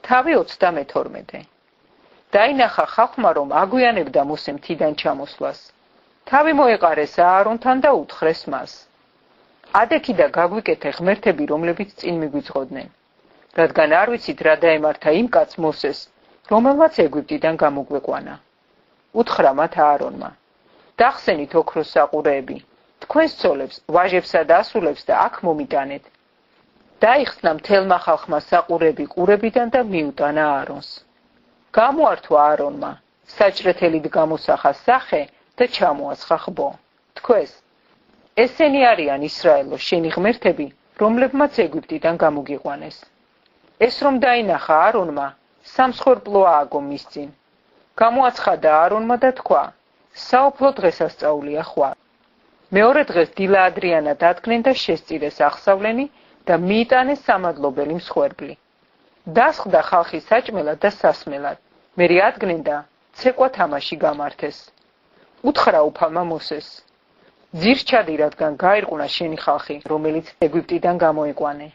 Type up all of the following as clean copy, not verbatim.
თავი 32. დაინახა ხალხმა, რომ აგვიანებდა მოსე მთიდან ჩამოსვლას. თავი მოეყარეს აარონთან და უთხრეს მას. ადექი და გაგვიკეთე ღმერთები, რომლებიც წინ მიგვიძღოდნენ. რადგან არ ვიცით რა დაემართა იმ კაცს მოსეს, რომელმაც ეგვიპტიდან გამოგვეყვანა. უთხრა მათ აარონმა. დახსენით ოქროს საყურეები, თქვენს ცოლებს, ვაჟებსა და ასულებს და აქ მომიტანეთ. დაიხსნა მთელმა ხალხმა საყურები ყურებიდან და მიუტანა აარონს. გამოართვა აარონმა, საჭრეთელით გამოსახა სახე და ჩამოასხა ხბო. თქვეს, ესენი არიან ისრაელო, შენი ღმერთები, რომლებმაც ეგვიპტიდან გამოგიყვანეს. ეს რომ დაინახა აარონმა, სამსხვერპლო ააგო მის წინ. გამოაცხადა აარონმა და თქვა, საუფლო დღესასწაულია ხვალ. მეორე დღეს დილა ადრიანად ადგნენ და შესწირეს აღსავლენი და მიიტანეს სამადლობელი მსხვერპლი. დასხდა ხალხი საჭმელად და სასმელად. მერე ადგნენ და ცეკვა თამაში გამართეს. უთხრა უფალმა მოსეს. ძირს ჩადი, რადგან გაირყუნა შენი ხალხი, რომელიც ეგვიპტიდან გამოეყვანე.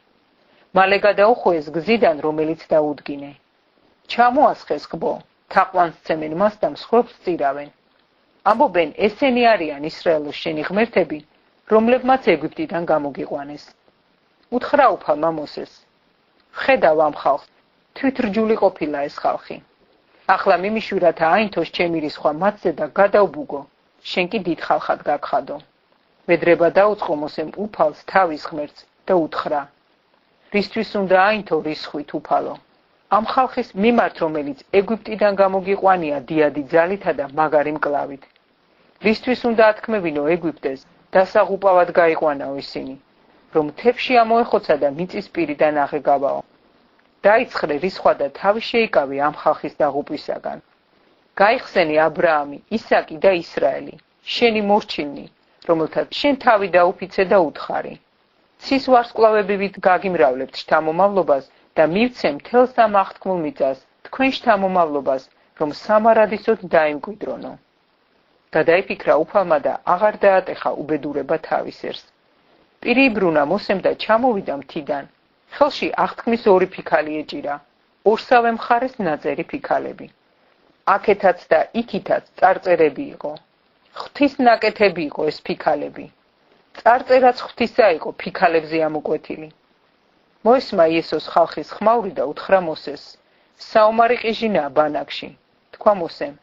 მალე გადაუხვიეს გზიდან, რომელიც დაუდგინე. ჩამოასხეს ხბო, თაყვანს ცემენ მას და მსხვერპლს წირავენ. ამბობენ, ესენი არიან ისრაელოს შენი ღმერთები, რომლებმაც ეგვიპტიდან გამოგიყვანეს. უთხრა უფალმა მოსეს. ხედავ ამ ხალხს, თვითრჯული ყოფილა ეს ხალხი. ახლა მიმიშვირათა აინთოს ჩემი რისხვა მათზე და გადავბუგო, შენ კი დიდ ხალხად გაგხადო. მედრება დაუწყო მოსემ უფალს თავის ღმერთს და უთხრა. რისთვის უნდა აინთო რისხვით უფალო? ამ ხალხის მიმართ, რომელიც ეგვიპტიდან გამოგიყვანია დიადი ძალითა და მაგარი მკლავით. რისთვის უნდა ათქმევინო ეგვიპტეს, დასაღუპავად გაიყვანაო ისინი, რომ თებში ამოეხოცა და მიწის პირიდან აღეგავაო. დაიცხრე რისხვა და თავი შეიკავე ამ ხალხის დაღუპვისაგან. გაიხსენი აბრაამი, ისაკი და ისრაელი, შენი მორჩილნი, რომელთაც შენ თავი დაუფიცე და უთხარი. ცის ვარსკვლავებივით გაგიმრავლებთ შთამომავლობას და მივცემ მთელს ამ აღთქმულ მიწას, თქვენ შთამომავლობას, რომ სამარადისოდ დაიმკვიდრონო. გადაიფიქრა უფალმა და აღარ დაატეხა უბედურება თავის ერს. პირი იბრუნა მოსემ და ჩამოვიდა მთიდან. ხელში აღთქმის ორი ფიქალი ეჭირა, ორსავე მხარეს ნაწერი ფიქალები. აქეთაც და იქითაც წარწერები იყო. ღვთის ნაკეთები იყო ეს ფიქალები. წარწერაც ღვთისა იყო ფიქალებზე ამოკვეთილი. მოისმა იესოს ხალხის ხმაური და უთხრა მოსეს. საომარი ყიჟინაა ბანაკში. თქვა მოსემ.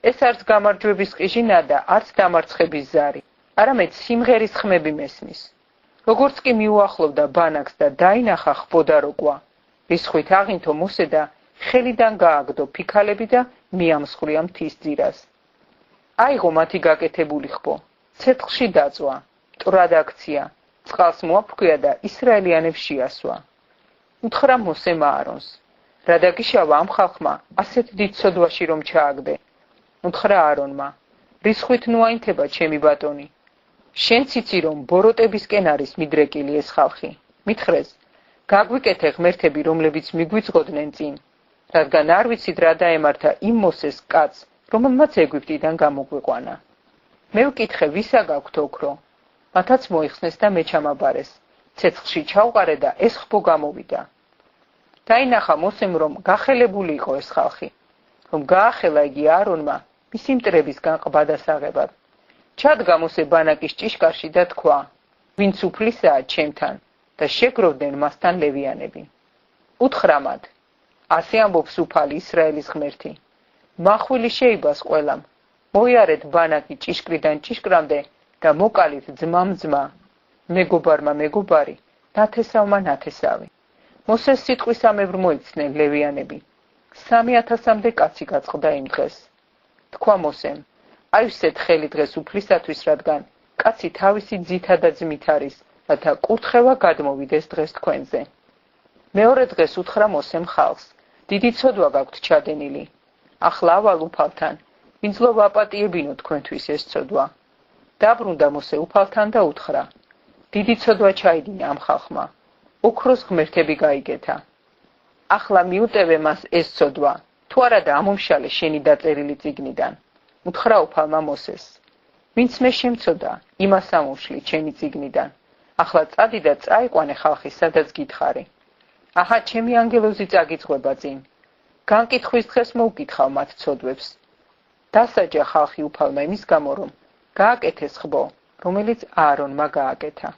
ეს არც გამარჯვების ყიჟინაა და არც დამარცხების ზარი, არამედ სიმღერის ხმები მესმის. როგორც კი მიუახლოვდა ბანაკს და დაინახა ხბოდა როკვა, რისხვით აღინთო მოსე და ხელიდან გააგდო ფიქალები და მიამსხვრია მთის ძირას. აიღო მათი გაკეთებული ხბო, ცეცხლში დაწვა, მტრად აქცია, წყალს მოაფქვია და ისრაელიანებს შეასვა. უთხრა მოსემ აარონს, რა დაგიშავა ამ ხალხმა ასეთ დიდ ცოდვაში რომ ჩააგდე. უთხრა აარონმა, რისხვით ნუ აინთება ჩემი ბატონი. შენც იცი რომ ბოროტებისკენ არის მიდრეკილი ეს ხალხი. მითხრეს, გაგვიკეთე ღმერთები, რომლებიც მიგვიძღოდნენ წინ, რადგან არ ვიცით რა დაემართა იმ მოსეს კაცს, რომელმაც ეგვიპტიდან გამოგვეყვანა. მე ვკითხე, ვისა გაქვთ ოქრო? მათაც მოიხსნეს და მე ჩამაბარეს. ცეცხლში ჩავყარე და ეს ხბო გამოვიდა. დაინახა მოსემ, რომ გახელებული იყო ეს ხალხი, რომ გაახელა იგი აარონმა მისი მტრებისგან ყბა დასაღებად. ჩადგა მოსე ბანაკის ჭიშკარში და თქვა, ვინც უფლისაა ჩემთან და შეგროვდნენ მასთან ლევიანები. უთხრა მათ, ასე ამბობს უფალი ისრაელის ღმერთი. მახვილი შეიბას ყველამ, მოიარეთ ბანაკი ჭიშკრიდან ჭიშკრამდე და მოკალით ძმამ ძმა, მეგობარმა მეგობარი, ნათესავმა ნათესავი. მოსეს სიტყვისამებრ მოიცნენ ლევიანები. 3000-მდე კაცი გაწყდა იმ დღეს. თქვა მოსემ, აივსეთ ხელი დღეს უფლისათვის, რადგან კაცი თავისი ძითა და ძმით არის, რათა კურთხევა გადმოვიდეს დღეს თქვენზე. მეორე დღეს უთხრა მოსემ ხალხს, დიდი ცოდვა გაქვთ ჩადენილი. ახლა ავალ უფალთან, ვინძლო ვაპატიებინო თქვენთვის ეს ცოდვა. დაბრუნდა მოსე უფალთან და უთხრა, დიდი ცოდვა ჩაიდინა ამ ხალხმა. ოქროს ღმერთები გაიგეთა. ახლა მიუტევე მას ეს ცოდვა, თუ არა და ამომშალე შენი დაწერილი წიგნიდან. უთხრა უფალმა მოსეს, ვინც მე შემცოდა, იმას ამოვშლი ჩემი წიგნიდან. ახლა წადი და წაიყვანე ხალხი, სადაც გითხარი. აჰა, ჩემი ანგელოზი წაგიძღვება წინ. განკითხვის დღეს მოუკითხავ მათ ცოდვებს. დასაჯა ხალხი უფალმა იმის გამო, რომ გააკეთეს ხბო, რომელიც აარონმა გააკეთა.